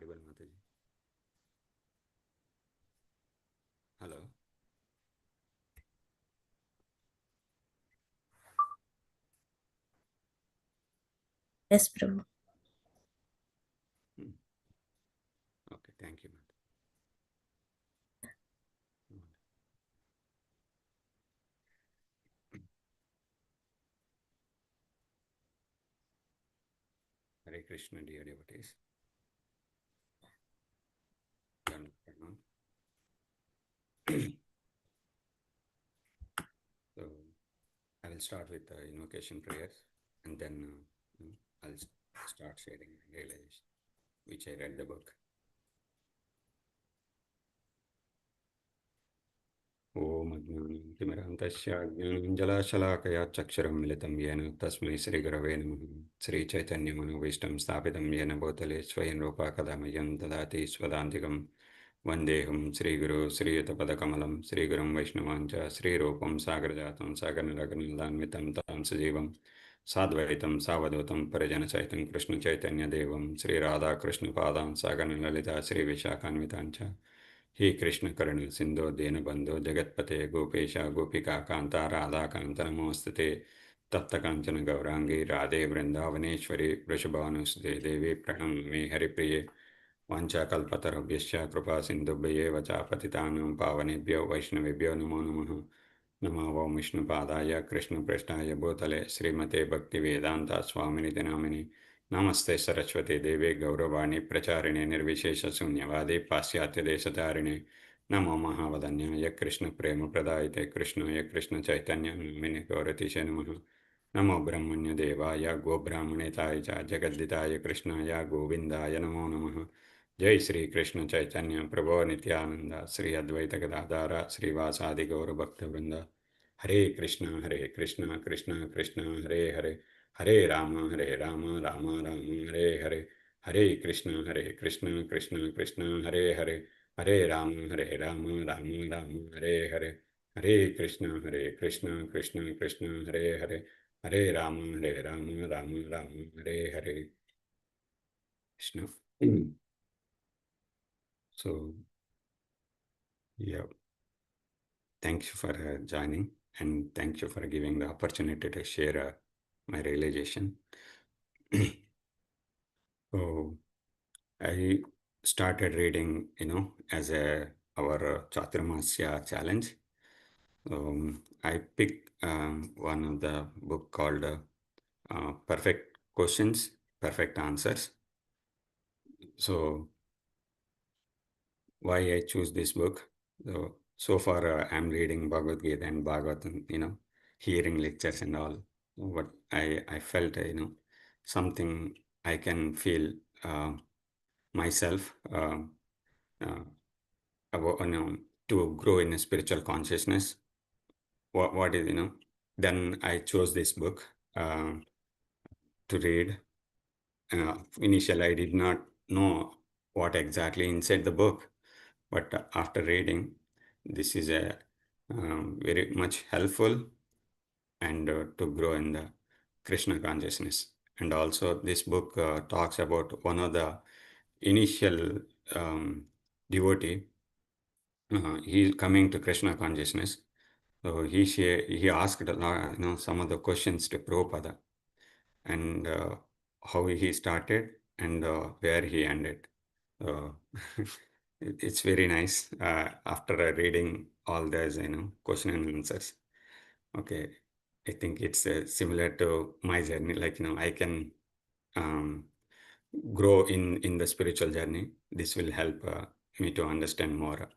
audible, Mataji? Hello? Yes, Prabhu. Okay, thank you, Mataji. Hare Krishna, dear devotees. So, I will start with the invocation prayers, and then I'll start sharing my realization, which I read the book. Om Ajnanam Timirantashya Ajnanam Jalashalakaya Chaksharam Militam Yena Tasmai Sri Gurave Namaha Sri Chaitanya Manovistam Sthapitam Yena Bhutale Swayan Rupa Kadamayam Dadati Swadantikam Vandeham Sri Guru Sri Yutapadakamalam Sri Gurum Vaishnavancha Sri Rupam Sagrajatam Sagarnalaganaladanvitam Tam Sajivam Sadvaitam Savadutam Parajana Chaitam Krishna Chaitanya Devam Sri Radha Krishna Padam Sagarnalalita Sri Vishakhanvitancha He Krishna Karana Sindho Dena Bandho Jagatpate Gopesha Gopika Kanta Radha Kanta Namostate Tapta Kanchana Gaurangi Radhe Vrindavaneshwari Vrishabhanusude Devi Pranamami Haripriye Vancha Kalpatarabhyasya Kripa Sindhubhye Vacha Patitanam Pavanebhyo Vaishnavebhyo Namo Namaha Namo Vam Vishnu Padaya Krishna Prasthaya Bhutale Srimate Bhakti Vedanta Swaminiti Namini Namaste Saraswati Devi Gauravani Pracharine Nirvishesha Sunyavadi Pasyatya Deshatarine Namo Mahavadanyaya Krishna Prema Pradayate Krishnaya Krishna Chaitanya Namine Gauratisha Namaha Namo Brahmanya Devaya Go Brahmanetaya Jagaditaya Krishnaya Govindaya Namo Namaha Jai Sri Krishna Chaitanya Prabhu Nityananda Sri Advaita Gadadara Sri Vasadi Gaura Bhakta Vrinda Hare Krishna Krishna Krishna Hare Hare Hare Rama Rama Rama Hare Hare Hare Krishna Krishna Krishna Hare Hare Hare Rama Rama Rama Hare Hare Hare Krishna Krishna Krishna Hare Hare Hare Rama Rama Hare Hare Krishna. So, yeah, thank you for joining, and thank you for giving the opportunity to share my realization. So, I started reading, as our Chaturmasya challenge. I picked one of the book called Perfect Questions, Perfect Answers. So, why I choose this book? So far, I'm reading Bhagavad Gita and Bhagavatam, hearing lectures and all. But I felt, something I can feel myself about, to grow in a spiritual consciousness. What is, then I chose this book to read. Initially, I did not know what exactly inside the book, but after reading, this is a very much helpful and to grow in the Krishna consciousness. And also, this book talks about one of the initial devotee. He's coming to Krishna consciousness. So he asked a lot, some of the questions to Prabhupada, and how he started and where he ended. So it's very nice after reading all those, question and answers. Okay, I think it's similar to my journey. Like, I can um, grow in the spiritual journey. This will help me to understand more.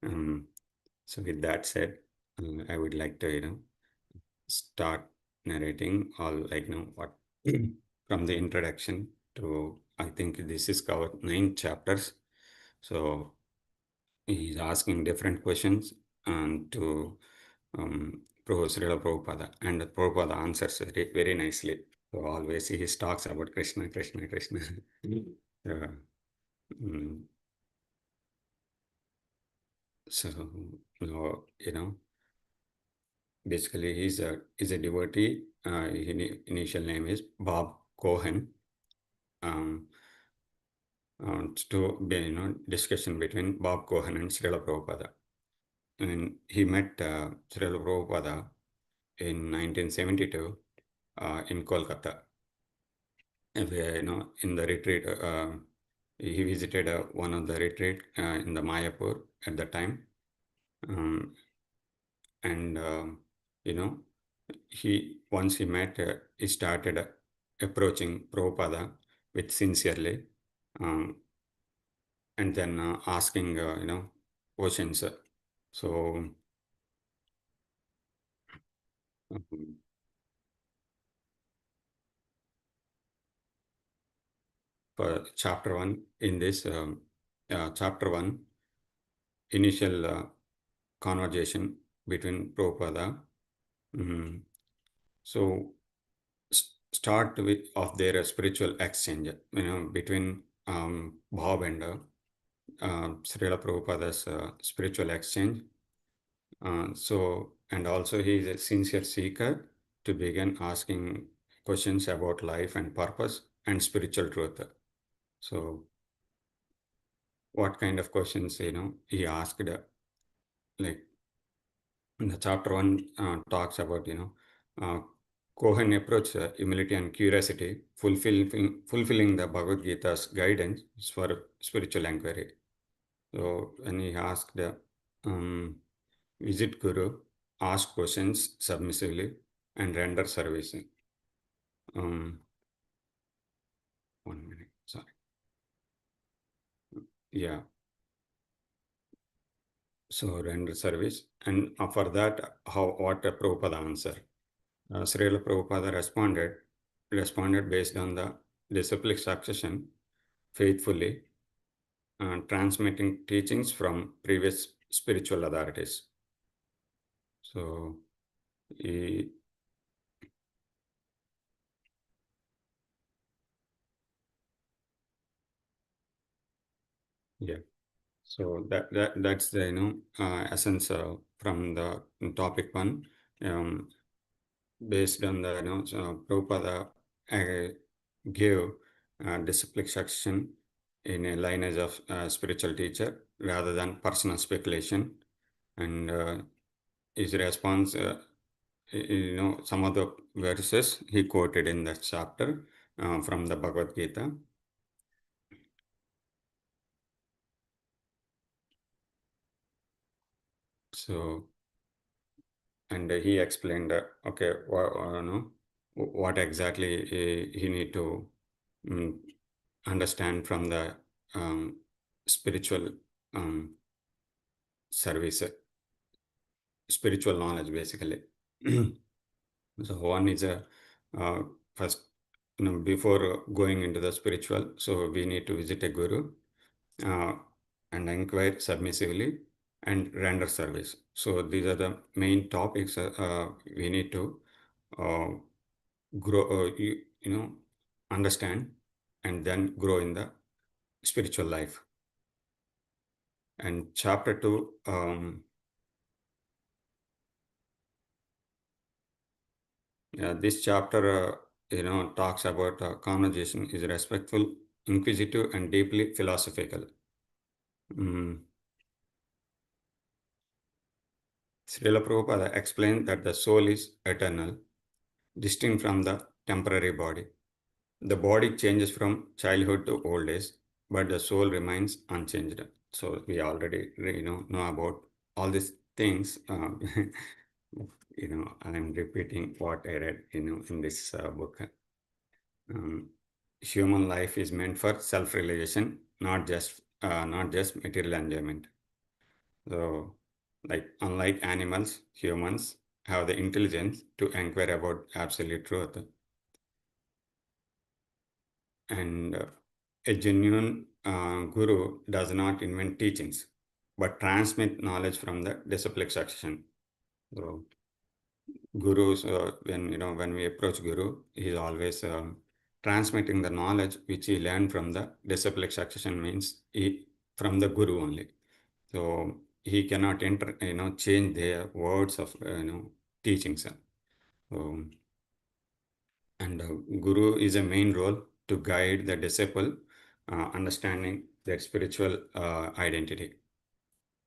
So with that said, I would like to, start narrating all, like, what from the introduction to, I think this is covered 9 chapters. So he's asking different questions and to Srila Prabhupada, and Prabhupada answers very, very nicely. So always he talks about Krishna. Mm, so, basically he's a devotee. His initial name is Bob Cohen. to be, discussion between Bob Cohen and Srila Prabhupada. And he met Srila Prabhupada in 1972 in Kolkata. And, in the retreat, he visited one of the retreat in the Mayapur at the time. And, once he met, he started approaching Prabhupada with sincerely, and then asking, questions. So, um, for chapter 1, in this chapter 1, initial conversation between Prabhupada. So, start with of their spiritual exchange, between Bob and Srila Prabhupada's spiritual exchange. And also he is a sincere seeker to begin asking questions about life and purpose and spiritual truth. So, what kind of questions, he asked, like in the chapter 1 talks about, Cohen approach humility and curiosity, fulfilling the Bhagavad Gita's guidance for spiritual inquiry. So when he asked, visit Guru, ask questions submissively, and render service. 1 minute, sorry. Yeah. So render service, and for that, what Prabhupada answer? Srila Prabhupada responded based on the disciplic succession, faithfully, transmitting teachings from previous spiritual authorities. So, yeah. So that's the essence from the topic 1. Based on the Prabhupada gave disciplic succession in a lineage of spiritual teacher rather than personal speculation, and his response, some of the verses he quoted in that chapter from the Bhagavad Gita. So, and he explained, okay, what exactly he need to understand from the spiritual service, spiritual knowledge, basically. So one is first, before going into the spiritual, so we need to visit a guru and inquire submissively and render service. So these are the main topics we need to grow, understand, and then grow in the spiritual life. And chapter 2, this chapter, talks about conversation is respectful, inquisitive, and deeply philosophical. Srila Prabhupada explained that the soul is eternal, distinct from the temporary body. The body changes from childhood to old age, but the soul remains unchanged. So we already know about all these things. I'm repeating what I read in this book. Human life is meant for self-realization, not just material enjoyment. So, like unlike animals, humans have the intelligence to inquire about absolute truth. And a genuine guru does not invent teachings, but transmit knowledge from the disciplic succession. So, gurus, when we approach guru, he is always transmitting the knowledge which he learned from the disciplic succession, means from the guru only. So he cannot change their words of teachings. And guru is a main role to guide the disciple understanding their spiritual identity.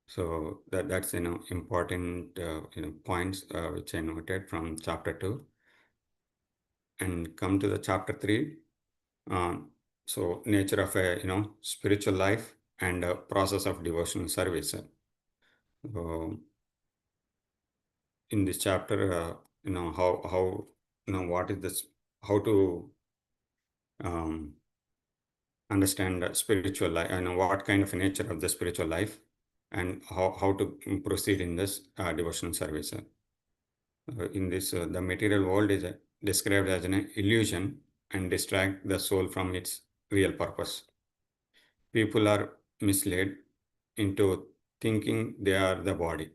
So that's important points which I noted from chapter 2, and come to the chapter 3. So nature of a spiritual life and a process of devotional service. So in this chapter, how what is this, how to understand spiritual life, what kind of nature of the spiritual life, and how to proceed in this devotional service. In this, the material world is described as an illusion and distract the soul from its real purpose. People are misled into thinking they are the body,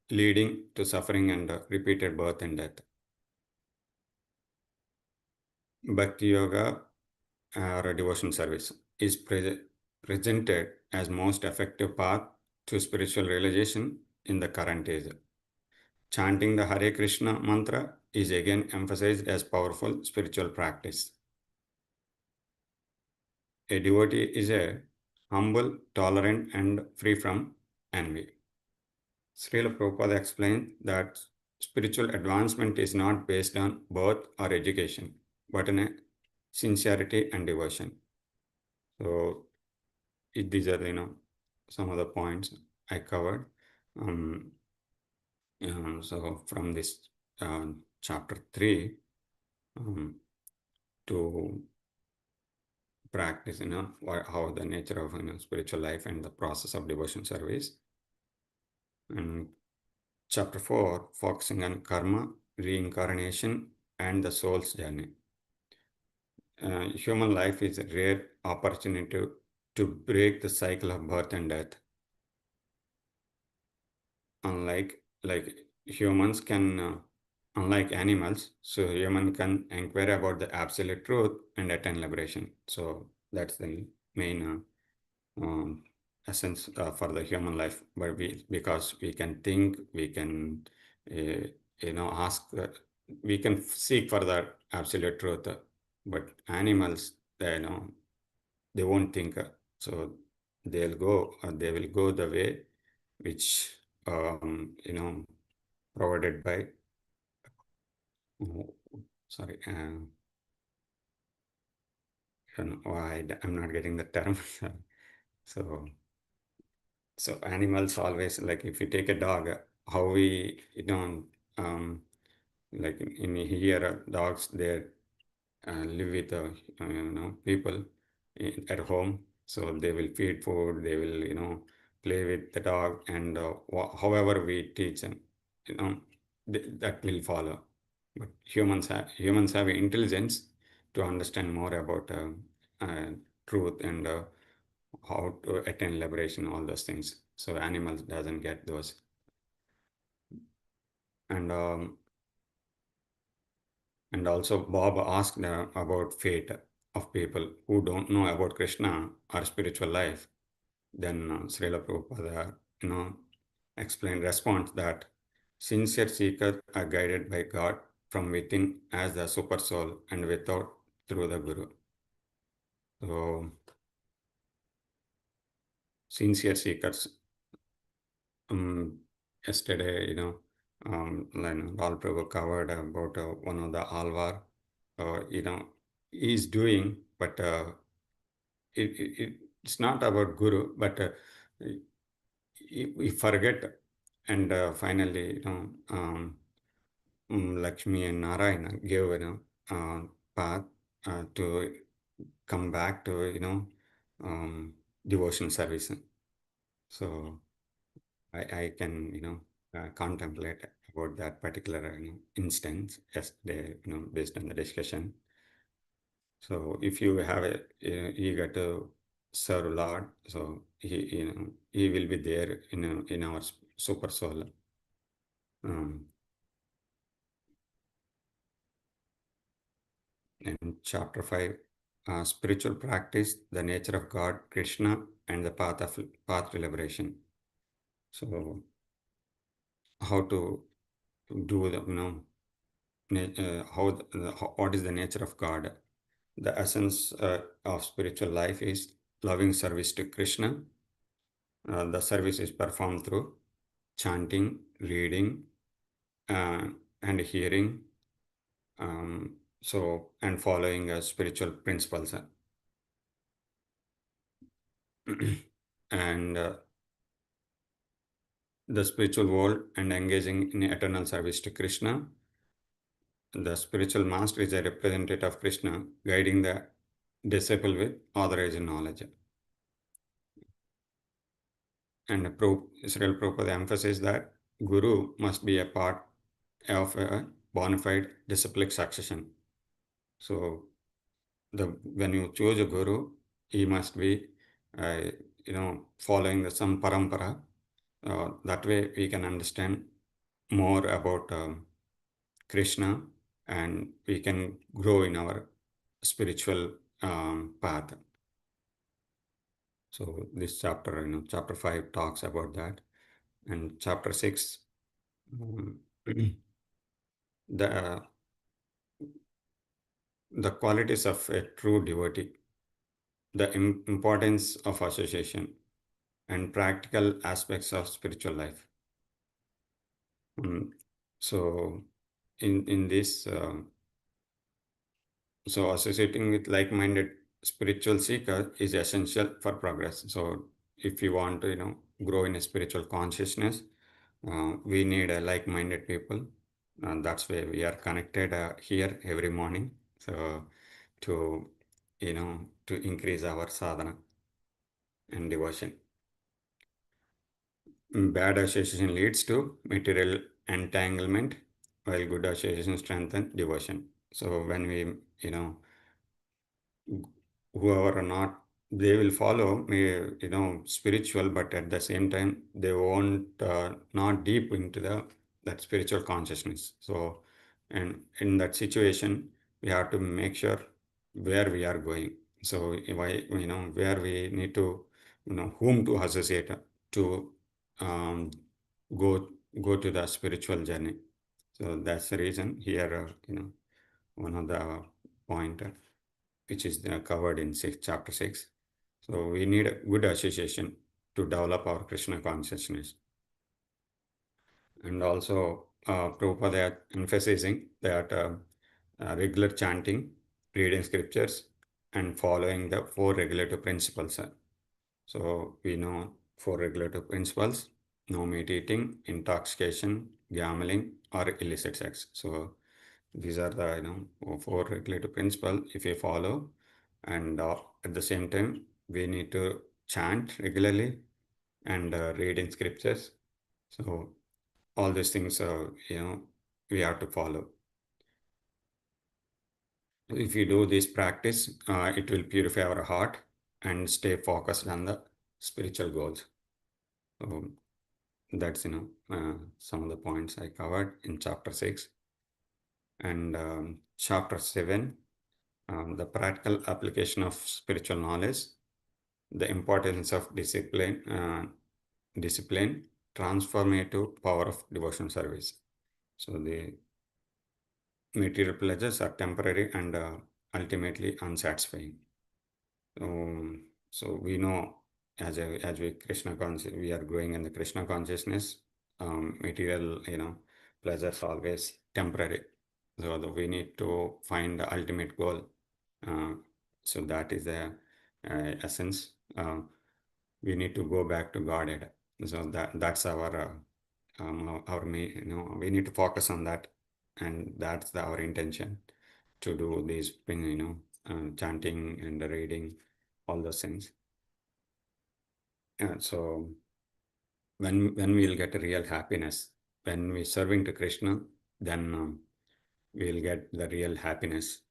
leading to suffering and repeated birth and death. Bhakti Yoga or devotion service is presented as most effective path to spiritual realization in the current age. Chanting the Hare Krishna mantra is again emphasized as powerful spiritual practice. A devotee is a humble, tolerant, and free from envy. Srila Prabhupada explained that spiritual advancement is not based on birth or education, but in a sincerity and devotion. So these are some of the points I covered. So from this chapter 3 to practice how the nature of spiritual life and the process of devotion service, and chapter 4 focusing on karma, reincarnation, and the soul's journey. Human life is a rare opportunity to break the cycle of birth and death. Unlike humans can, unlike animals, so human can inquire about the absolute truth and attain liberation. So that's the main essence for the human life. But because we can think, we can ask, we can seek for the absolute truth. But animals, they won't think. So they will go the way which provided by sorry I'm not getting the term. so animals always, like if you take a dog, how we like in here dogs, they live with people at home, so they will feed food, they will play with the dog, and however we teach them, that will follow. But humans have intelligence to understand more about truth and how to attain liberation, all those things. So animals doesn't get those. And also Bob asked about fate of people who don't know about Krishna or spiritual life. Then Srila Prabhupada, explained response that sincere seekers are guided by God from within as the super soul and without through the Guru. So sincere seekers. Yesterday, Lal Prabhu covered about one of the Alvar, he's doing, but it's not about Guru, but we forget, and finally, Lakshmi and Narayana gave path to come back to devotion service. So I can contemplate about that particular instance yesterday, based on the discussion. So if you have a eager to serve Lord, so he will be there in our super soul. In chapter 5, spiritual practice, the nature of God, Krishna, and the path to liberation. So how to do the what is the nature of God? The essence of spiritual life is loving service to Krishna. The service is performed through chanting, reading, and hearing, and following spiritual principles. And the spiritual world and engaging in eternal service to Krishna. The spiritual master is a representative of Krishna, guiding the disciple with authorized knowledge. And Srila Prabhupada emphasizes that Guru must be a part of a bona fide disciplic succession. So when you choose a Guru, he must be following some parampara. That way we can understand more about Krishna, and we can grow in our spiritual path. So this chapter, chapter 5 talks about that, and chapter 6, the qualities of a true devotee, the importance of association, and practical aspects of spiritual life. So in this, so associating with like-minded spiritual seeker is essential for progress. So if you want to grow in a spiritual consciousness, we need a like-minded people, and that's why we are connected here every morning. So to increase our sadhana and devotion. Bad association leads to material entanglement, while good association strengthens devotion. So when we whoever or not, they will follow me, spiritual, but at the same time they won't not deep into that spiritual consciousness. So, and in that situation we have to make sure where we are going. So where we need to whom to associate to um, go to the spiritual journey. So that's the reason here one of the point which is covered in chapter 6. So we need a good association to develop our Krishna consciousness. And also Prabhupada emphasizing that regular chanting, reading scriptures, and following the 4 regulative principles. So we know 4 regulative principles: no meat eating, intoxication, gambling, or illicit sex. So these are the 4 regulative principles if we follow, and at the same time we need to chant regularly and reading scriptures. So all these things we have to follow. If you do this practice, it will purify our heart and stay focused on the spiritual goals. So that's some of the points I covered in chapter 6. And chapter 7, the practical application of spiritual knowledge, the importance of discipline, transformative power of devotional service. So the material pleasures are temporary and ultimately unsatisfying. So we know as we Krishna we are growing in the Krishna consciousness. Material pleasures are always temporary. So we need to find the ultimate goal. So that is the essence. We need to go back to Godhead. So that's our we need to focus on that, and that's our intention to do these chanting and reading, all those things. So when we'll get a real happiness, when we're serving to Krishna, then we'll get the real happiness.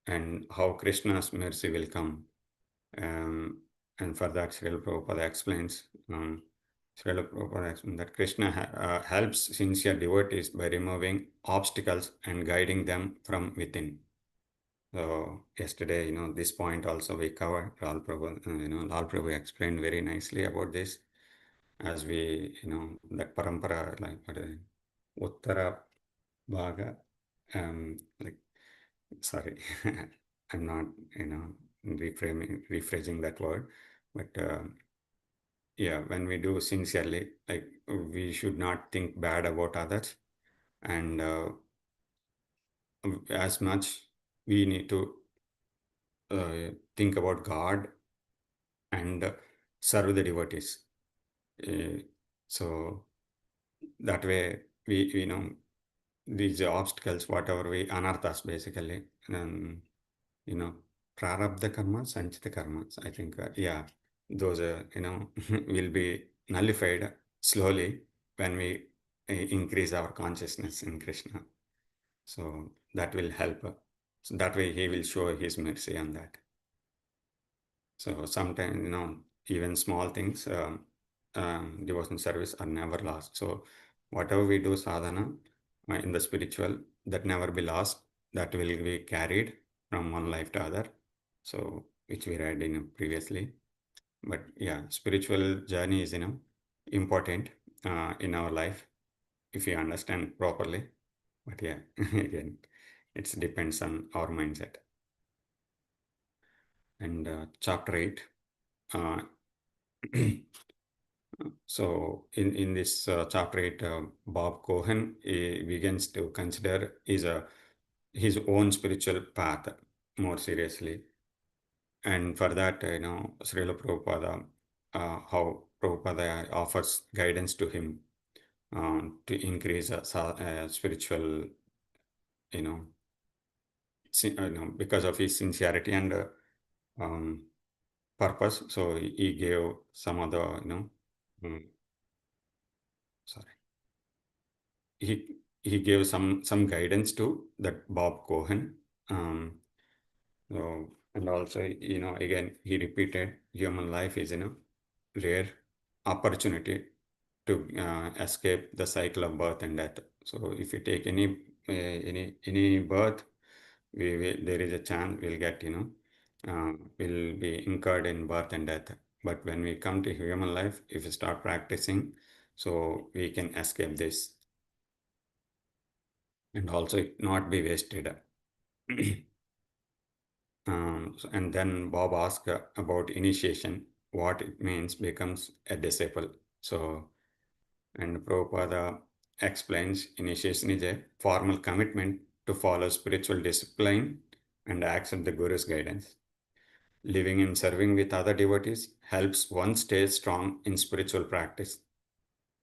And how Krishna's mercy will come. And for that, Srila Prabhupada explains, that Krishna helps sincere devotees by removing obstacles and guiding them from within. So yesterday, this point also we covered. Lal Prabhu explained very nicely about this, as we, that parampara, like Uttara Bhaga, sorry, I'm not, rephrasing that word, but yeah, when we do sincerely, like we should not think bad about others, and as much we need to think about God and serve the devotees. Uh, so that way we these obstacles, whatever we anarthas basically, you know, prarabdha karma, sanchita karmas. I think, yeah, those, will be nullified slowly when we increase our consciousness in Krishna. So that will help. So that way he will show his mercy on that. So sometimes, even small things, devotional service are never lost. So whatever we do sadhana in the spiritual, that never be lost. That will be carried from one life to other. So which we read in previously. But yeah, spiritual journey is, important in our life if you understand properly. But yeah, again, it depends on our mindset. And chapter 8. Uh, So in this chapter 8, Bob Cohen begins to consider his own spiritual path more seriously. And for that, Srila Prabhupada, how Prabhupada offers guidance to him to increase spiritual, you know, because of his sincerity and um, purpose. So he gave some other, um, sorry. He gave some guidance to that Bob Cohen. So, and also, again, he repeated human life is, rare opportunity to escape the cycle of birth and death. So if you take any birth, there is a chance we'll get, will be incurred in birth and death. But when we come to human life, if we start practicing, so we can escape this and also it not be wasted. And then Bob asked about initiation, what it means becomes a disciple. So, and Prabhupada explains initiation is a formal commitment to follow spiritual discipline and accept the Guru's guidance. Living and serving with other devotees helps one stay strong in spiritual practice,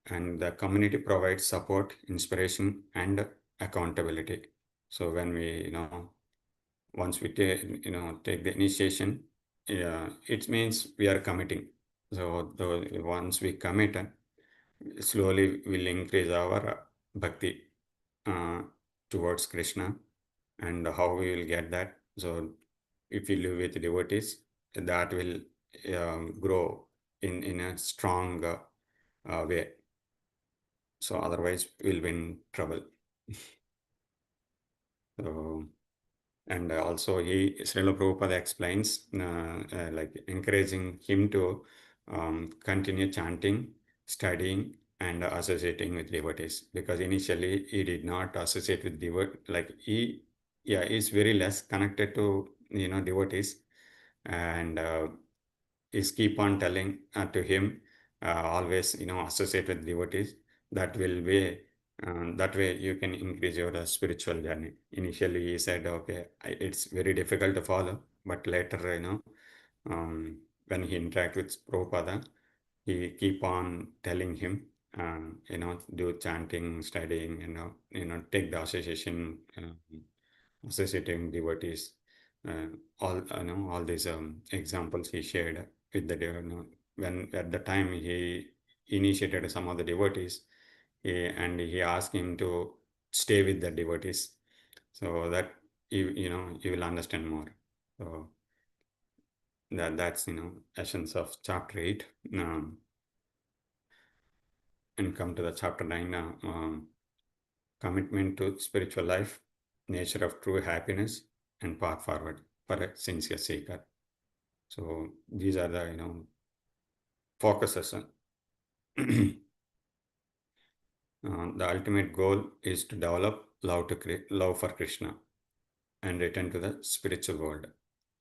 and the community provides support, inspiration, and accountability. So when we, once we take the initiation, yeah, it means we are committing. So once we commit, slowly we'll increase our bhakti uh, towards Krishna, and how we will get that. So if we live with devotees, that will grow in a strong way. So otherwise we'll be in trouble. So, and also Srila Prabhupada explains, like encouraging him to continue chanting, studying, and associating with devotees, because initially he did not associate with devotees. Like he's very less connected to devotees, and is keep on telling to him, always associate with devotees. That will be that way you can increase your spiritual journey. Initially he said, okay, it's very difficult to follow, but later when he interact with Prabhupada, he keep on telling him, do chanting, studying, take the association, associating devotees, uh, all these examples he shared with the when at the time he initiated some of the devotees, and he asked him to stay with the devotees, so that you will understand more. So that's essence of chapter 8. And come to the chapter 9, commitment to spiritual life, nature of true happiness, and path forward for a sincere seeker. So these are the focuses. The ultimate goal is to develop love for Krishna, and return to the spiritual world.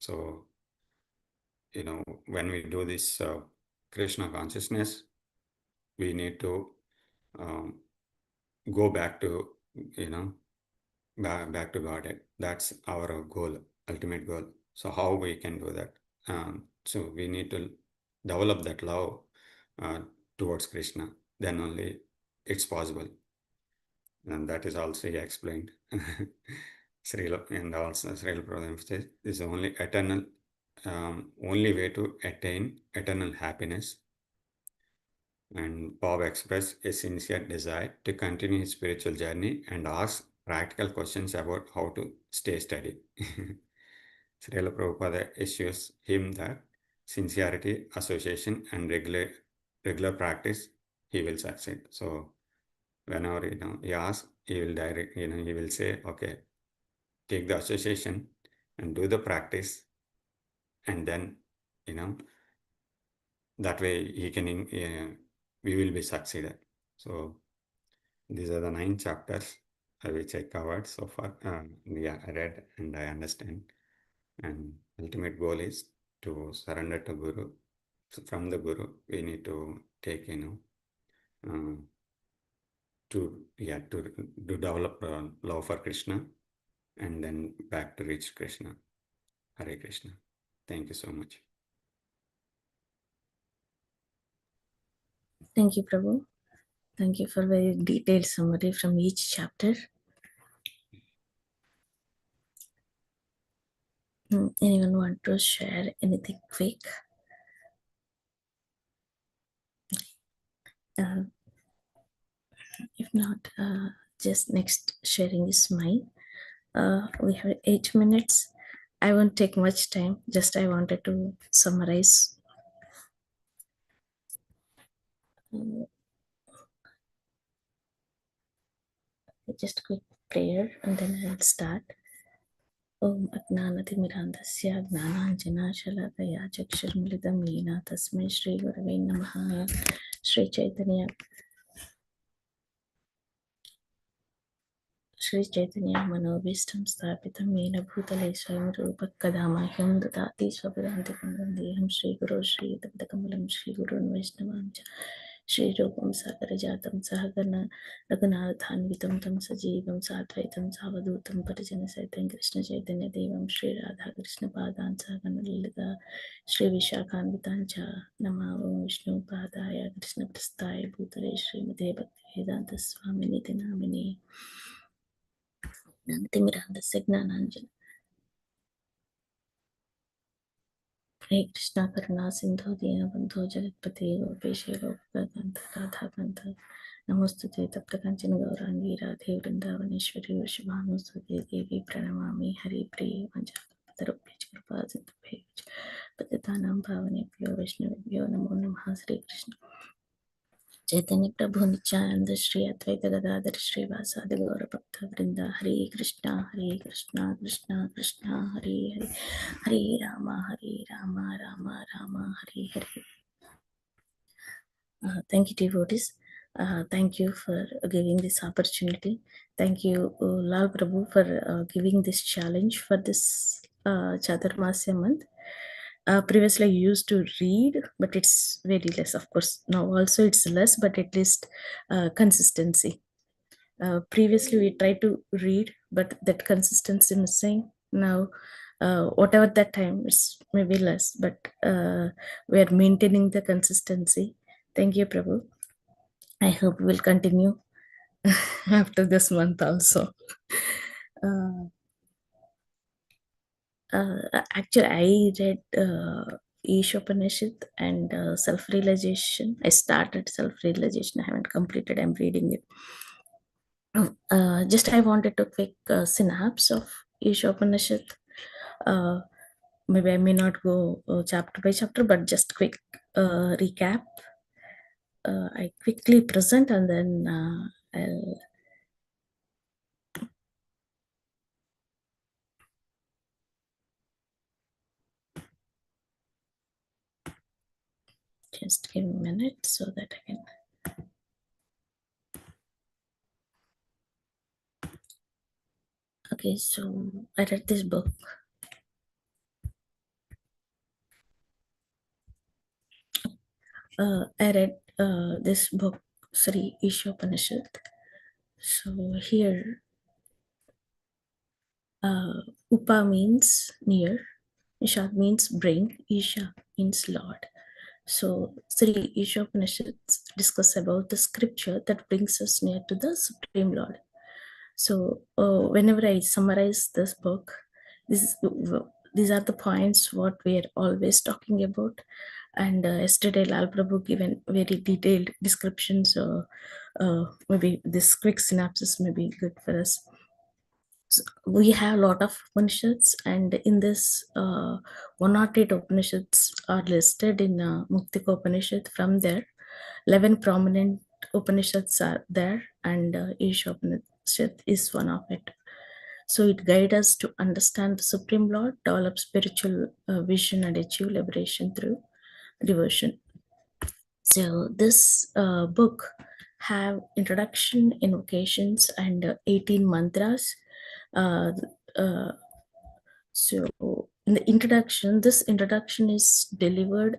So, when we do this Krishna consciousness, we need to um, go back to, back to Godhead. That's our goal, ultimate goal. So how we can do that? So we need to develop that love towards Krishna. Then only it's possible. And that is also explained. And also Sri Prabhupada says, this is only eternal, only way to attain eternal happiness. And Bob expressed a sincere desire to continue his spiritual journey and ask practical questions about how to stay steady. Srila Prabhupada assures him that sincerity, association, and regular practice, he will succeed. So whenever he asks, he will he will say, okay, take the association and do the practice, and then that way he can we will be succeeded. So these are the 9 chapters which I covered so far. I read and I understand. And ultimate goal is to surrender to Guru. So from the Guru, we need to take, to develop love for Krishna, and then back to reach Krishna. Hare Krishna. Thank you so much. Thank you, Prabhu. Thank you for very detailed summary from each chapter. Anyone want to share anything quick? If not, just next sharing is mine. We have 8 minutes. I won't take much time. Just I wanted to summarize. Just quick prayer and then I'll start. Om Ajnanatimirandasya Gnananjana Shalakaya Chakshurmilitam Yena Tasmai Shri Gurave Namaha. Shri Chaitanya Manobishtam Sthapitam Yena Bhutale Swayam Rupa Kadamahyam Dadati Swapadantikam Vandeham Shri Guru Shri Dabdakamalam Shri Gurun Vaishnavamcha Shri Rupam Sakarajatam Sahagana Raghunathanvitam Tam Sajeevam Sadvaitam Savadutam Parijana Saitam Krishna Chaitanya Devam Shri Radha Krishna Padan Sahagana Lilita Shri Vishakhanvitancha Nama Om Vishnu Padaya Krishna Prasthaya Bhutale Shri Madhe Bhakti Vedanta Swamini Namini Namastimirandasya Gnananjana Hare Krishna Karuna Sindhu Dinabandhu Jagatpate Gopeshe Gopakanta Radhakanta Namostute Taptakanchana Gaurangi Radhe Vrindavaneshwari Vrishabhanusute Devi Pranamami Hari Priya Vanchakalpatarubhya Kripa Sindhubhya Patitanam Bhavanebhyo Vaishnavebhyo Namo Namaha Hare Krishna Chaitanya Prabhu Nityananda Shri Advaita Gadadhar Shri Vasadi Gaura Bhakta Vrinda Hare Krishna Krishna Krishna Hare Hare Hare Rama Rama Rama Hare Hare. Thank you, devotees. Thank you for giving this opportunity. Thank you, Lal Prabhu, for giving this challenge for this Chaturmasya month. Previously I used to read, but it's very less. Of course, now also it's less, but at least consistency. Previously we tried to read, but that consistency missing. Now, whatever that time, it's maybe less, but we are maintaining the consistency. Thank you, Prabhu. I hope we'll continue after this month also. Actually, I read Īśopaniṣad and self-realization. I started self-realization. I haven't completed. I'm reading it. Just I wanted to quick synapse of Īśopaniṣad. Maybe I may not go chapter by chapter, but just quick recap. I quickly present and then I'll just give a minute so that I can. Okay. Okay, so I read this book. I read this book, Sri Ishopanishad. So here, Upa means near, Ishad means bring, Isha means Lord. So Sri Ishopanishad discuss about the scripture that brings us near to the Supreme Lord. So whenever I summarize this book, these are the points what we are always talking about. And yesterday Lal Prabhu given very detailed descriptions. Maybe this quick synopsis may be good for us. So we have a lot of Upanishads, and in this 108 Upanishads are listed in Muktika Upanishad. From there, 11 prominent Upanishads are there, and Īśopaniṣad is one of it. So it guides us to understand the Supreme Lord, develop spiritual vision, and achieve liberation through devotion. So this book have introduction, invocations, and 18 mantras. So in the introduction, this introduction is delivered,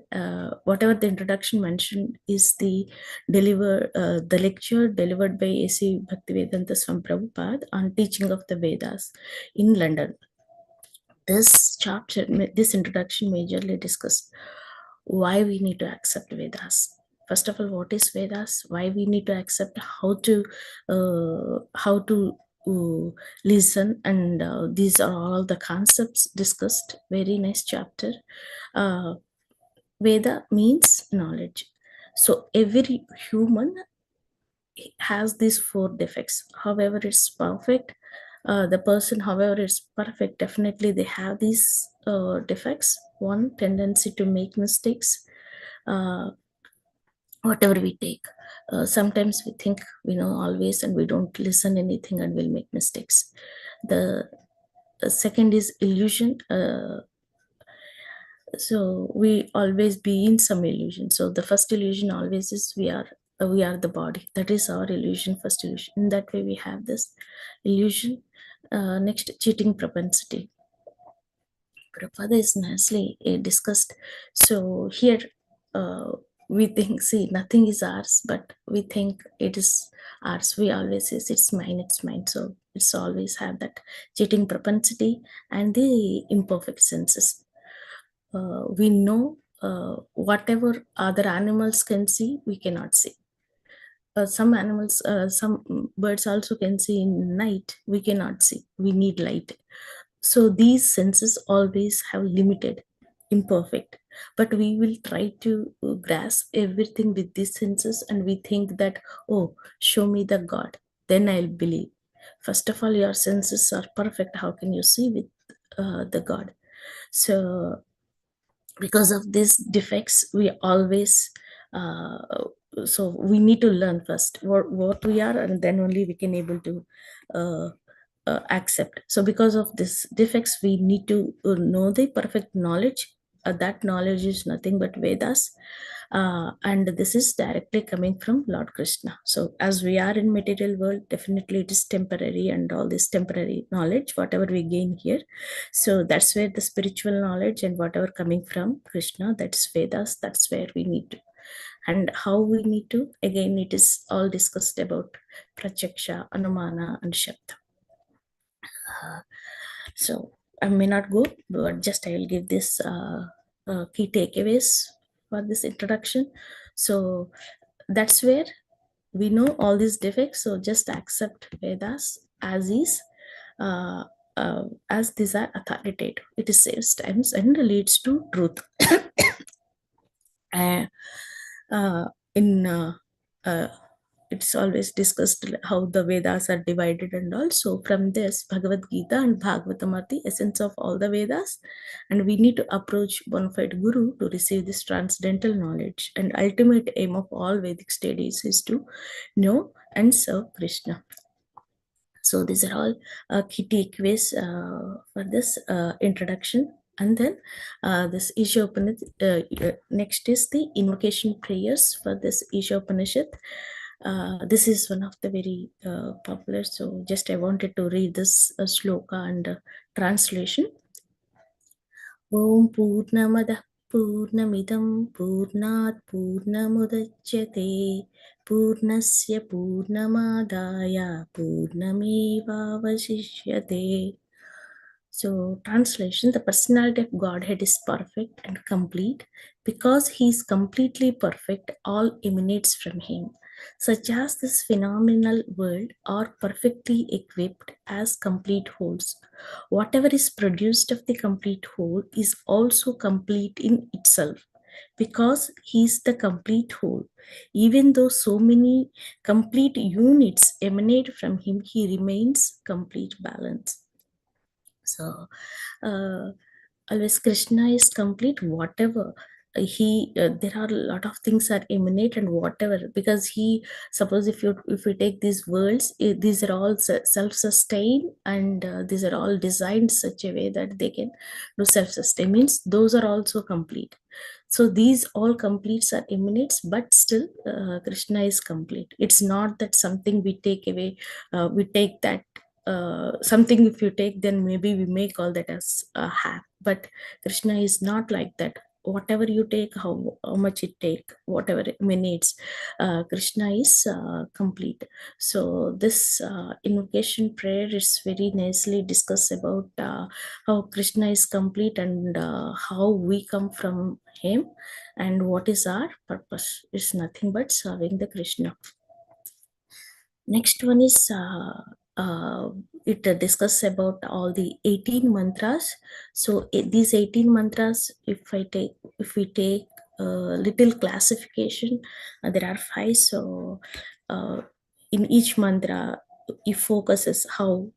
whatever the introduction mentioned is the lecture delivered by A.C. Bhaktivedanta Swami Prabhupada on teaching of the Vedas in London. This chapter, this introduction majorly discussed why we need to accept Vedas. First of all, what is Vedas? Why we need to accept? How to listen, and these are all the concepts discussed. Very nice chapter. Veda means knowledge. So every human has these 4 defects. However, it's perfect. The person, however, is perfect. Definitely, they have these defects. One, tendency to make mistakes. Whatever we take, sometimes we think we know always, and we don't listen anything, and we'll make mistakes. The second is illusion. So we always be in some illusion. So the first illusion always is we are the body. That is our illusion, first illusion. In that way we have this illusion. Next, cheating propensity. Prabhupada is nicely discussed. So here we think, see, nothing is ours, but we think it is ours. We always say it's mine, it's mine. So it's always have that cheating propensity and the imperfect senses. We know whatever other animals can see, we cannot see. Some animals, some birds also can see in night, we cannot see. We need light. So these senses always have limited, imperfect, but we will try to grasp everything with these senses, and we think that, oh, show me the God, then I'll believe. First of all, your senses are perfect. How can you see with the God? So because of these defects, we always so we need to learn first what we are, and then only we can able to accept. So because of this defects, we need to know the perfect knowledge. That knowledge is nothing but Vedas, and this is directly coming from Lord Krishna. So as we are in material world, definitely it is temporary, and all this temporary knowledge whatever we gain here, so that's where the spiritual knowledge and whatever coming from Krishna, that's Vedas, that's where we need to. And how we need to, again, it is all discussed about Pratyaksha, Anumana, and Shabda. So I may not go, but just I will give this key takeaways for this introduction. So that's where we know all these defects. So just accept Vedas as is, as these are authoritative. It saves times and leads to truth. It's always discussed how the Vedas are divided, and also from this Bhagavad Gita and Bhagavatam are the essence of all the Vedas, and we need to approach bona fide Guru to receive this transcendental knowledge. And ultimate aim of all Vedic studies is to know and serve Krishna. So these are all key takeaways for this introduction. And then this Īśopaniṣad, next is the invocation prayers for this Īśopaniṣad. This is one of the very popular, so just I wanted to read this sloka and translation. Om Pūrṇamadah Pūrṇamidam Pūrṇāt Pūrṇamudachyate Pūrṇasya Pūrṇamadāya Pūrṇamevavasishyate. So, translation: the personality of Godhead is perfect and complete. Because he is completely perfect, all emanates from him. Such as this phenomenal world are perfectly equipped as complete wholes. Whatever is produced of the complete whole is also complete in itself. Because he is the complete whole, even though so many complete units emanate from him, he remains complete balance. So, always Krishna is complete. Whatever there are a lot of things that emanate and whatever, because he, suppose if we take these worlds, these are all self-sustained, and these are all designed such a way that they can do self-sustain. Means those are also complete. So these all completes are emanates, but still Krishna is complete. It's not that something we take away, we take that something if you take, then maybe we may call that as a half. But Krishna is not like that. Whatever you take, how much it take, whatever emanates, Krishna is complete. So this invocation prayer is very nicely discussed about how Krishna is complete, and how we come from him, and what is our purpose. It's nothing but serving the Krishna. Next one is it discusses about all the 18 mantras. So these 18 mantras, if we take a little classification, there are 5. So in each mantra, it focuses how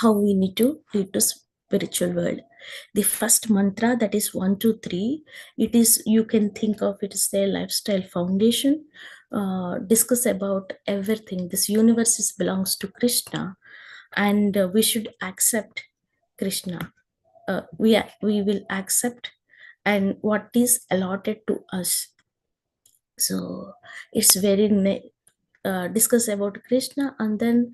we need to lead to spiritual world. The first mantra, that is 1, 2, 3, it is, you can think of it as their lifestyle foundation. Discuss about everything. This universe belongs to Krishna, and we should accept Krishna. We will accept and what is allotted to us. So it's very discuss about Krishna, and then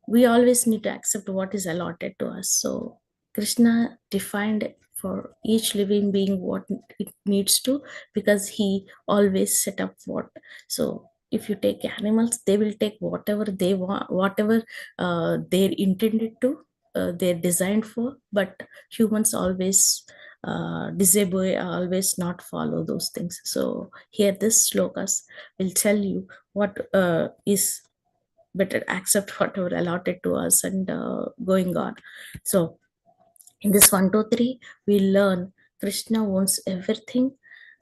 we always need to accept what is allotted to us. So Krishna defined for each living being what it needs to, because he always set up what. So if you take animals, they will take whatever they want, whatever they're intended to, they're designed for. But humans always disobey, always not follow those things. So here this slokas will tell you what is better, accept whatever allotted to us, and going on. So in this 1, 2, 3, we learn Krishna owns everything,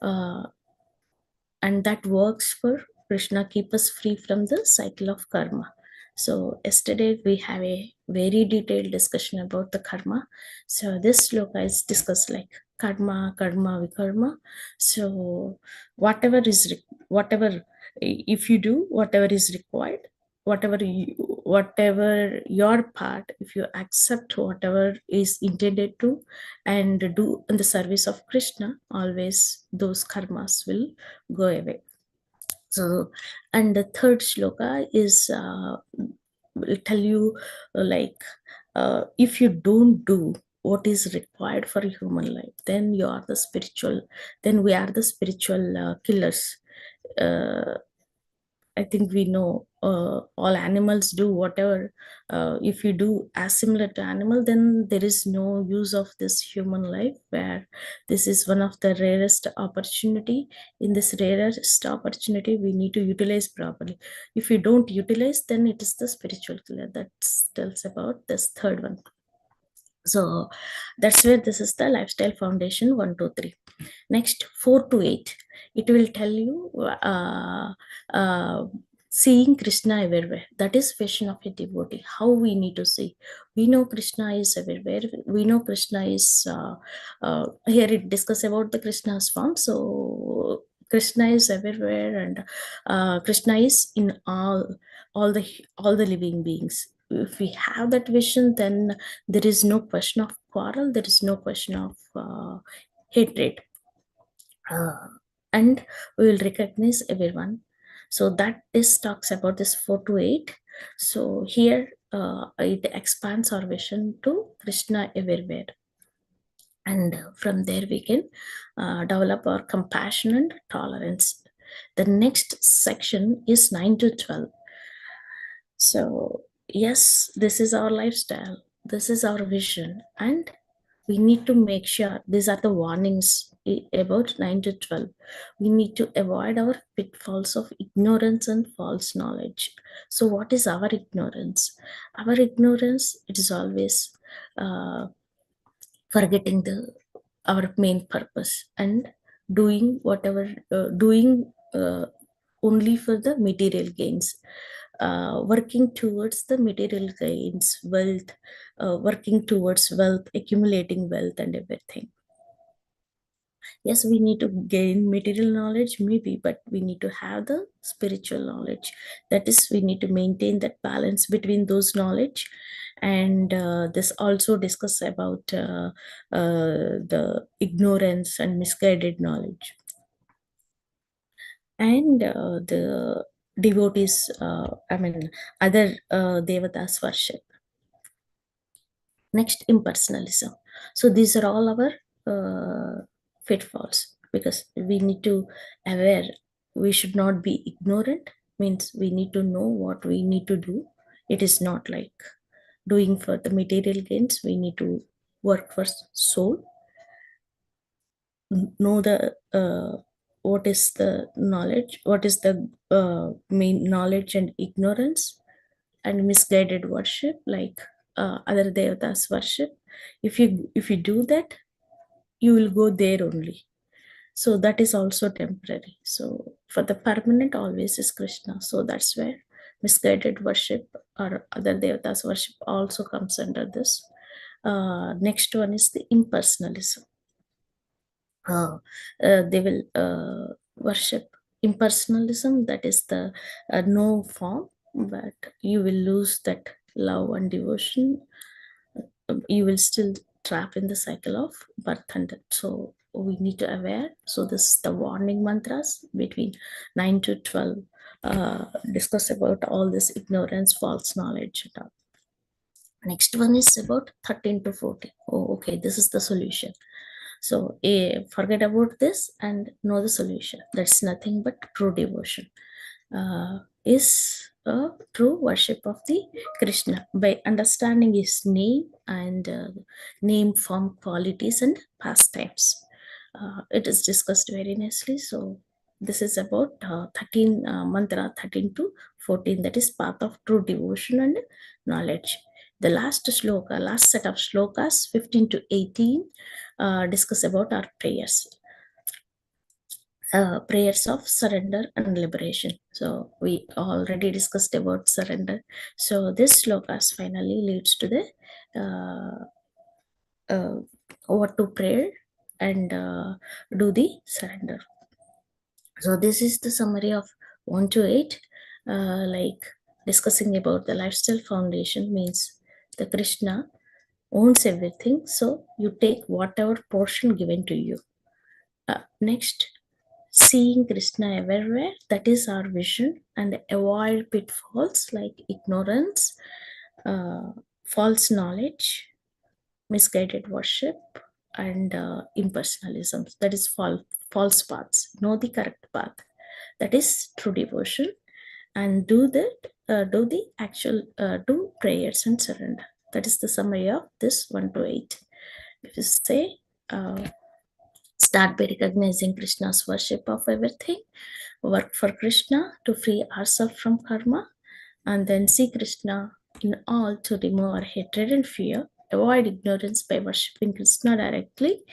and that works for Krishna keep us free from the cycle of karma. So yesterday we have a very detailed discussion about the karma. So this sloka is discussed like karma, karma, vikarma. So whatever if you do whatever is required, whatever your part, if you accept whatever is intended to and do in the service of Krishna, always those karmas will go away. So, and the third shloka is will tell you like if you don't do what is required for human life, then you are the spiritual, then we are the spiritual killers. I think we know all animals do whatever. If you do as similar to animal, then there is no use of this human life, where this is one of the rarest opportunity. In this rarest opportunity, we need to utilize properly. If you don't utilize, then it is the spiritual killer. That tells about this third one. So that's where this is the lifestyle foundation 1, 2, 3. Next 4 to 8, it will tell you seeing Krishna everywhere. That is vision of a devotee. How we need to see. We know Krishna is everywhere. We know Krishna is here. It discuss about the Krishna's form. So Krishna is everywhere, and Krishna is in all the living beings. If we have that vision, then there is no question of quarrel. There is no question of hatred. And we will recognize everyone. So that is talks about this 4 to 8. So here it expands our vision to Krishna everywhere. And from there we can develop our compassion and tolerance. The next section is 9 to 12. So yes, this is our lifestyle, this is our vision, and we need to make sure these are the warnings about 9 to 12. We need to avoid our pitfalls of ignorance and false knowledge. So what is our ignorance? Our ignorance, it is always uh, forgetting the our main purpose and doing whatever doing only for the material gains, working towards the material gains, wealth, working towards wealth, accumulating wealth and everything. Yes, we need to gain material knowledge maybe, but we need to have the spiritual knowledge. That is, we need to maintain that balance between those knowledge. And this also discuss about the ignorance and misguided knowledge, and the devotees, I mean other devatas worship. Next, impersonalism. So these are all our pitfalls, because we need to aware, we should not be ignorant, means we need to know what we need to do. It is not like doing for the material gains. We need to work for soul, know the what is the knowledge, what is the main knowledge and ignorance, and misguided worship like other devatas worship. If you do that, you will go there only. So that is also temporary. So for the permanent always is Krishna. So that's where misguided worship or other devatas worship also comes under this. Next one is the impersonalism. They will worship impersonalism, that is the no form, but you will lose that love and devotion. You will still trap in the cycle of birth and death. So we need to aware. So this is the warning mantras between 9 to 12, discuss about all this ignorance, false knowledge and all. Next one is about 13 to 14. Oh, okay, this is the solution. So forget about this and know the solution. That's nothing but true devotion. Is a true worship of the Krishna by understanding his name and name, form, qualities, and pastimes. It is discussed very nicely. So this is about 13 mantra 13 to 14. That is path of true devotion and knowledge. The last shloka, last set of shlokas 15 to 18 discuss about our prayers. Prayers of surrender and liberation. So we already discussed about surrender. So this slokas finally leads to the what to pray and do the surrender. So this is the summary of 1 to 8. Like discussing about the lifestyle foundation means the Krishna owns everything. So you take whatever portion given to you. Next, seeing Krishna everywhere, that is our vision, and avoid pitfalls like ignorance, false knowledge, misguided worship, and impersonalism. That is false paths. Know the correct path. That is true devotion, and do that. Do the actual do prayers and surrender. That is the summary of this 1 to 8. If you say. Start by recognizing Krishna's worship of everything, work for Krishna to free ourselves from karma, and then see Krishna in all to remove our hatred and fear, avoid ignorance by worshipping Krishna directly,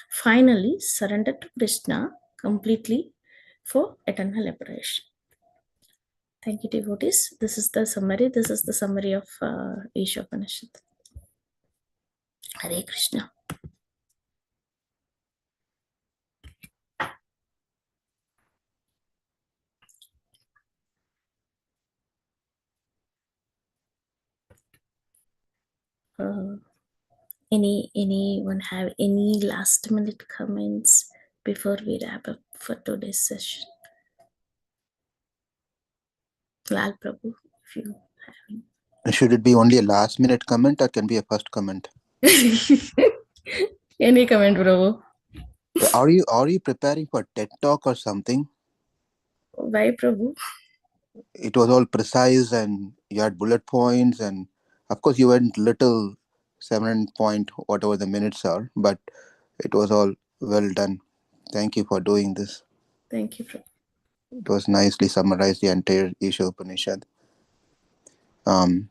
finally surrender to Krishna completely for eternal liberation. Thank you, devotees. This is the summary. This is the summary of Īśopaniṣad. Hare Krishna. Anyone have any last minute comments before we wrap up for today's session? Lal Prabhu, if you have Should it be only a last minute comment or can be a first comment? any comment, Prabhu? Are you preparing for TED Talk or something? Why, Prabhu? It was all precise and you had bullet points, and of course you went little 7 point whatever the minutes are, but it was all well done. Thank you for doing this. Thank you, Prabhu. It was nicely summarized the entire Īśopaniṣad. I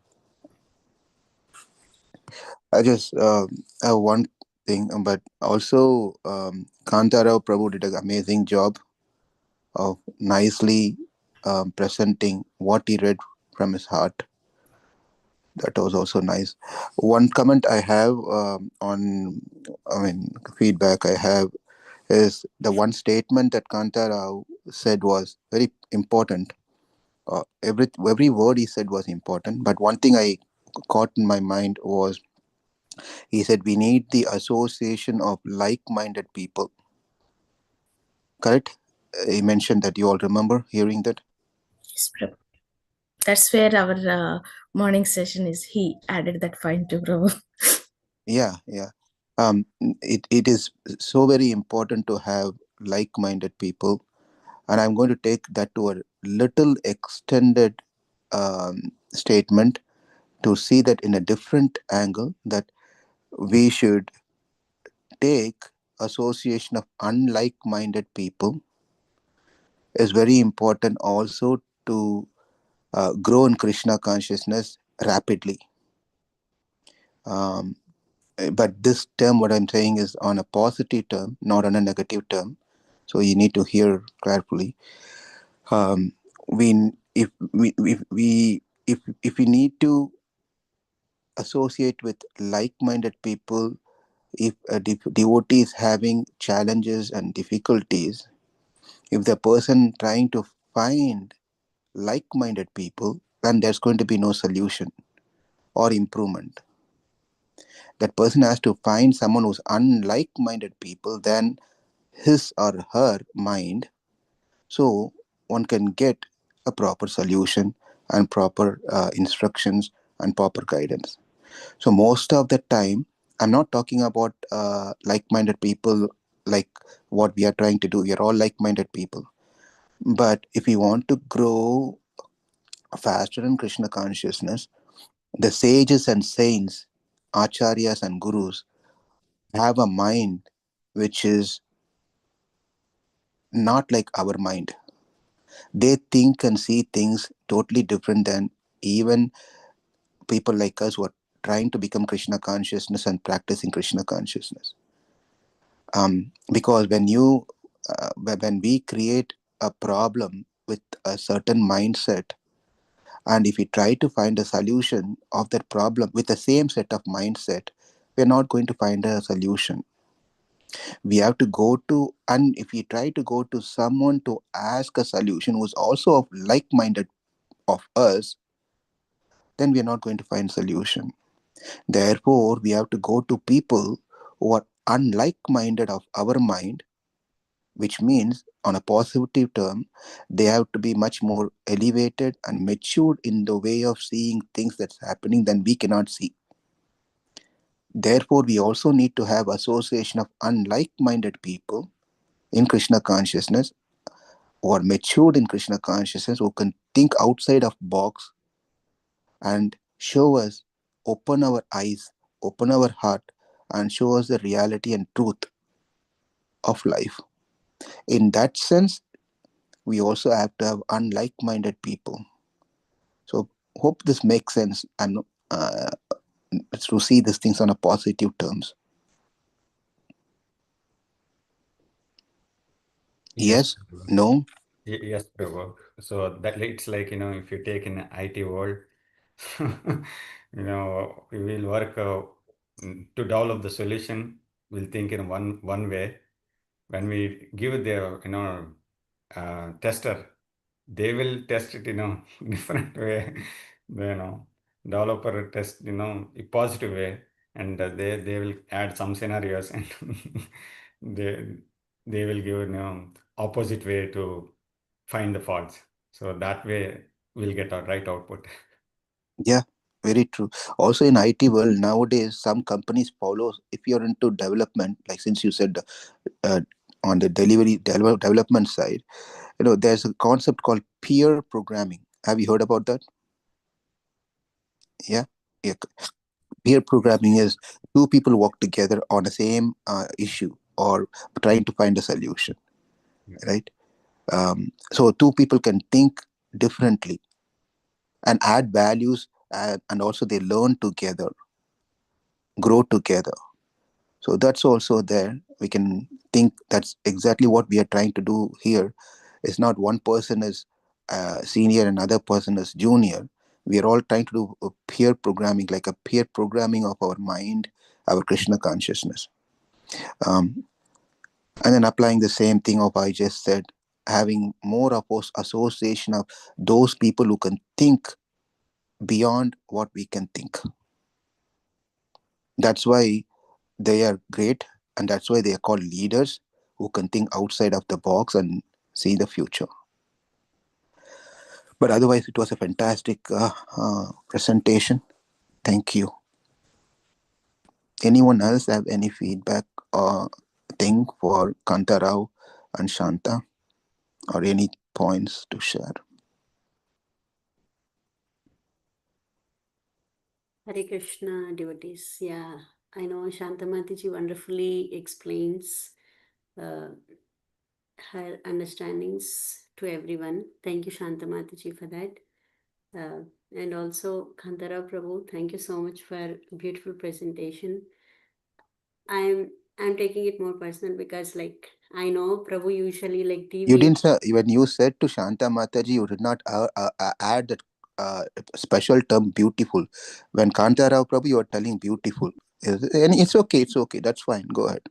just have one thing, but also Kantara Prabhu did an amazing job of nicely presenting what he read from his heart. That was also nice. One comment I have feedback I have is the one statement that Kantara said was very important. Every word he said was important, but one thing I caught in my mind was he said we need the association of like-minded people. Correct? He mentioned that. You all remember hearing that? Yes, Prabhu. That's where our morning session is. He added that point to Prabhu. Yeah. It is so very important to have like-minded people, and I'm going to take that to a little extended statement to see that in a different angle, that we should take association of unlike-minded people is very important also to grow in Krishna consciousness rapidly. Um, but this term, what I'm saying, is on a positive term, not on a negative term. So you need to hear carefully. Um, we if we need to associate with like-minded people, if a devotee is having challenges and difficulties, if the person trying to find like-minded people, then there's going to be no solution or improvement. That person has to find someone who's unlike-minded people than his or her mind, so one can get a proper solution and proper instructions and proper guidance. So most of the time, I'm not talking about like-minded people like what we are trying to do. We are all like-minded people. But if we want to grow faster in Krishna consciousness, the sages and saints, acharyas and gurus have a mind which is not like our mind. They think and see things totally different than even people like us who are trying to become Krishna consciousness and practicing Krishna consciousness. Because when we create a problem with a certain mindset, and if we try to find a solution of that problem with the same set of mindset, we're not going to find a solution. We have to go to, and if we try to go to someone to ask a solution who's also of like-minded of us, then we are not going to find solution. Therefore, we have to go to people who are unlike-minded of our mind, which means on a positive term, they have to be much more elevated and matured in the way of seeing things that's happening than we cannot see. Therefore, we also need to have association of unlike-minded people in Krishna consciousness, who are matured in Krishna consciousness, who can think outside of box and show us, open our eyes, open our heart, and show us the reality and truth of life. In that sense, we also have to have unlike-minded people. So hope this makes sense, and to see these things on a positive terms. Yes? No? Yes, Prabhu. So that it's like, if you take in IT world, we will work to develop the solution. We'll think in one way. When we give the, tester, they will test it, different way. You know, developer test, a positive way, and they will add some scenarios, and they will give, opposite way to find the faults. So that way we'll get our right output. Yeah, very true. Also in IT world nowadays, some companies follow, if you're into development, like since you said on the development side, there's a concept called peer programming. Have you heard about that? Yeah. Peer programming is two people work together on the same issue or trying to find a solution, right? So two people can think differently and add values, and also they learn together, grow together. So that's also there. We can think that's exactly what we are trying to do here. It's not one person is senior and another person is junior. We are all trying to do a peer programming, like a peer programming of our mind, our Krishna consciousness. And then applying the same thing of I just said, having more of association of those people who can think beyond what we can think. That's why they are great, and that's why they are called leaders who can think outside of the box and see the future. But otherwise, it was a fantastic presentation. Thank you. Anyone else have any feedback or thing for Kantarao and Shanta, or any points to share? Hare Krishna, devotees. Yeah, I know Shantamataji wonderfully explains her understandings to everyone. Thank you, Shantamataji, for that. And also, Kantara Prabhu, thank you so much for a beautiful presentation. I'm taking it more personal because, like, I know Prabhu usually like deviates. You didn't say, when you said to Shanta Mataji, you did not add that special term beautiful. When Kantarao Prabhu, you are telling beautiful. And it's okay, that's fine, go ahead.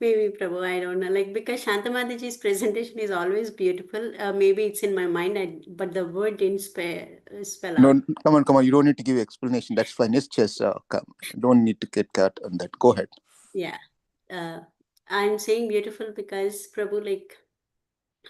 Maybe Prabhu, I don't know. Like, because Shantamataji's presentation is always beautiful. Maybe it's in my mind, but the word didn't spell out. No, come on. You don't need to give explanation. That's fine. It's just don't need to get cut on that. Go ahead. Yeah. I'm saying beautiful because Prabhu, like,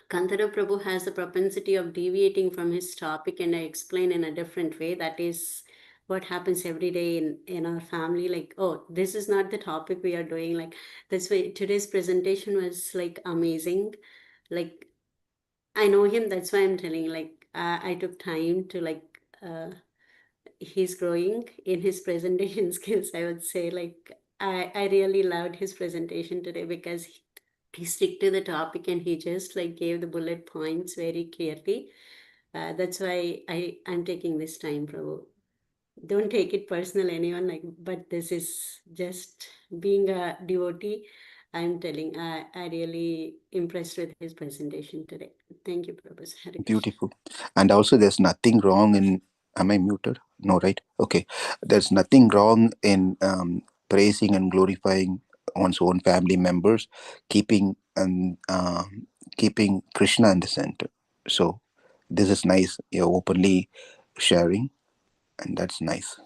Kantara Prabhu has the propensity of deviating from his topic, and I explain in a different way. That is what happens every day in our family. Like, oh, this is not the topic we are doing. Like, that's why today's presentation was like amazing. Like, I know him, that's why I'm telling. Like, I took time to like. He's growing in his presentation skills. I would say, like, I really loved his presentation today because he stick to the topic and he just like gave the bullet points very clearly. That's why I'm taking this time, Prabhu. Don't take it personal, anyone, like, but this is just being a devotee. I'm telling, I really impressed with his presentation today. Thank you, Prabhu. Hare Krishna. Beautiful. And also, there's nothing wrong in. Am I muted? No, right? Okay. There's nothing wrong in praising and glorifying one's own family members, keeping Krishna in the center. So this is nice. You're openly sharing, and that's nice.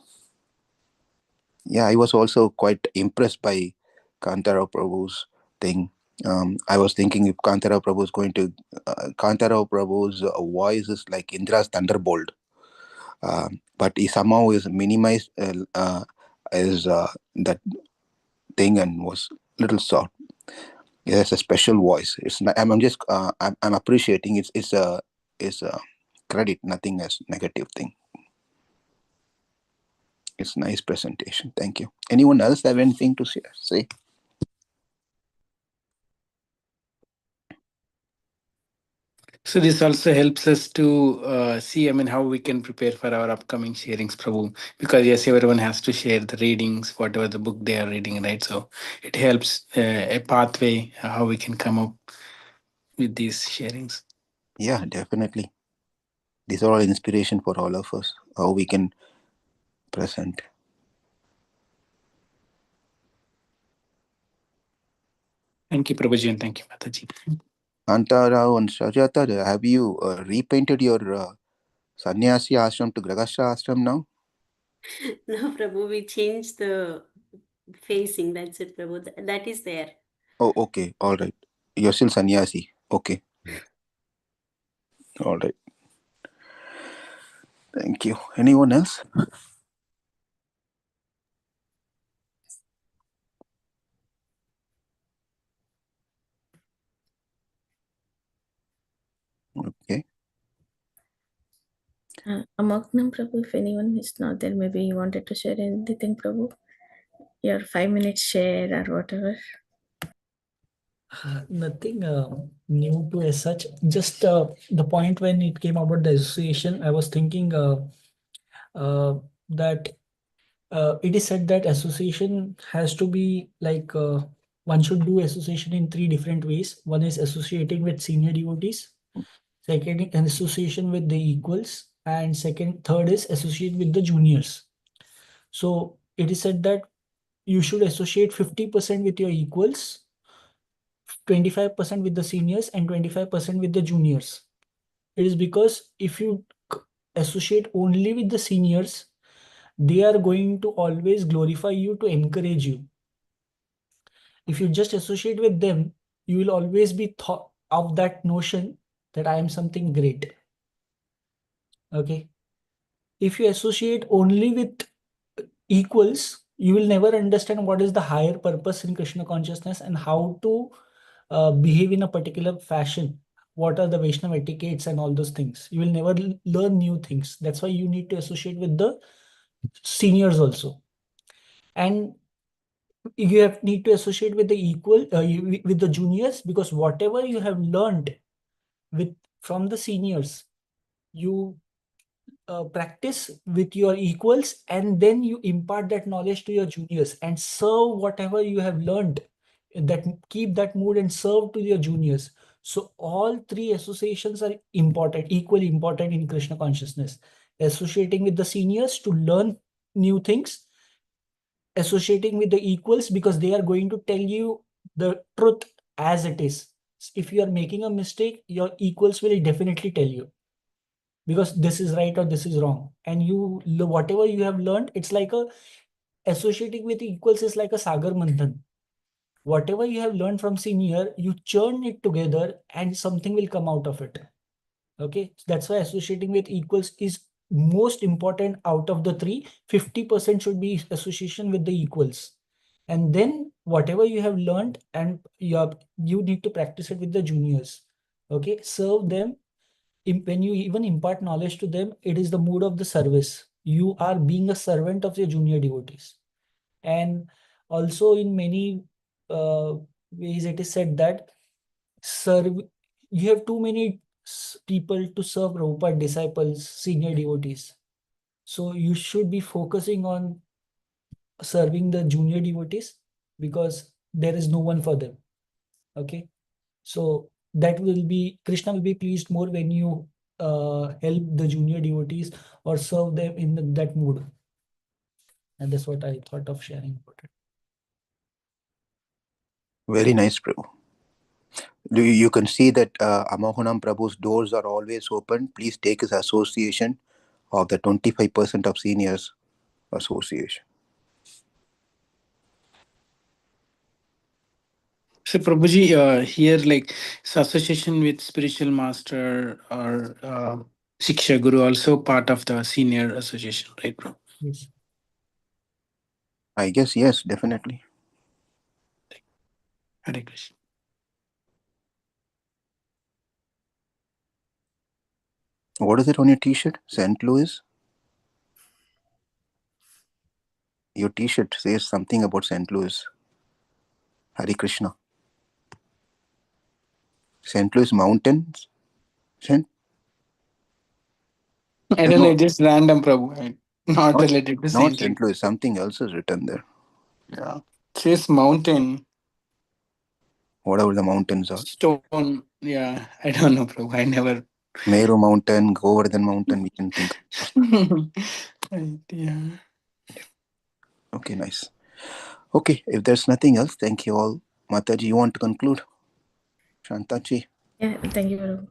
Yeah, I was also quite impressed by Kantara Prabhu's thing. I was thinking if Kantara Prabhu is going to, Kantara Prabhu's voice is like Indra's thunderbolt, but he somehow is minimized as that thing and was little soft. He has a special voice. It's not, I'm just I'm appreciating. It's a credit, nothing as negative thing. It's nice presentation. Thank you. Anyone else have anything to say? So this also helps us to see, how we can prepare for our upcoming sharings, Prabhu. Because yes, everyone has to share the readings, whatever the book they are reading, right? So it helps a pathway how we can come up with these sharings. Yeah, definitely. These are all inspiration for all of us, how we can present. Thank you, Prabhuji, and thank you, Mataji. Antarao and Shajata, have you repainted your sannyasi ashram to Grahasha ashram now? No, Prabhu, we changed the facing. That's it, Prabhu. That is there. Oh, okay. All right. You're still sannyasi. Okay. Yeah. All right. Thank you. Anyone else? Okay. Amognam Prabhu, if anyone is not there, maybe you wanted to share anything, Prabhu? Your 5 minutes share or whatever. Nothing new to as such. Just the point when it came about the association, I was thinking that it is said that association has to be like one should do association in 3 different ways. One is associating with senior devotees, second an association with the equals, and third is associate with the juniors. So it is said that you should associate 50% with your equals, 25% with the seniors, and 25% with the juniors. It is because if you associate only with the seniors, they are going to always glorify you to encourage you. If you just associate with them, you will always be thought of that notion that I am something great. Okay. If you associate only with equals, you will never understand what is the higher purpose in Krishna consciousness and how to behave in a particular fashion. What are the Vaishnava etiquettes and all those things. You will never learn new things. That's why you need to associate with the seniors also. And you need to associate with the with the juniors, because whatever you have learned from the seniors, you practice with your equals, and then you impart that knowledge to your juniors and serve whatever you have learned, that keep that mood and serve to your juniors. So all 3 associations are important, equally important in Krishna consciousness. Associating with the seniors to learn new things, associating with the equals because they are going to tell you the truth as it is. If you are making a mistake, your equals will definitely tell you, because this is right or this is wrong. And you, whatever you have learned, it's like associating with equals is like a sagar manthan. Whatever you have learned from senior, you churn it together and something will come out of it. Okay, so that's why associating with equals is most important out of the 3. 50% should be association with the equals, and then whatever you have learned, and you need to practice it with the juniors. Okay, serve them. When you even impart knowledge to them, it is the mood of the service. You are being a servant of your junior devotees. And also in many ways it is said that you have too many people to serve Prabhupada disciples, senior devotees. So you should be focusing on serving the junior devotees, because there is no one for them. Okay. So that will be, Krishna will be pleased more when you help the junior devotees or serve them in that mood. And that's what I thought of sharing about it. Very nice, Prabhu. You can see that Amohanam Prabhu's doors are always open. Please take his association of the 25% of seniors association. So Prabhuji, here like association with spiritual master or Shiksha Guru also part of the senior association, right, bro? Yes. I guess, yes, definitely. Hare Krishna. What is it on your t-shirt? St. Louis? Your t-shirt says something about St. Louis. Hare Krishna. St. Louis Mountains? I don't No, know, just random, Prabhu. Not related to not Saint. St. Louis. Something else is written there. Yeah. It says mountain. Whatever the mountains are. Stone. Yeah. I don't know, Prabhu. I never. Meru Mountain, Govardhan Mountain, we can think of. Right, yeah. Okay, nice. Okay, if there's nothing else, thank you all. Mataji, you want to conclude? Shantaji? Yeah, thank you, Prabhu.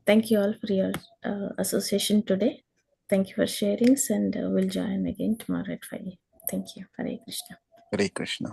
Thank you all for your association today. Thank you for sharing, and we'll join again tomorrow at 5. Thank you. Hare Krishna. Hare Krishna.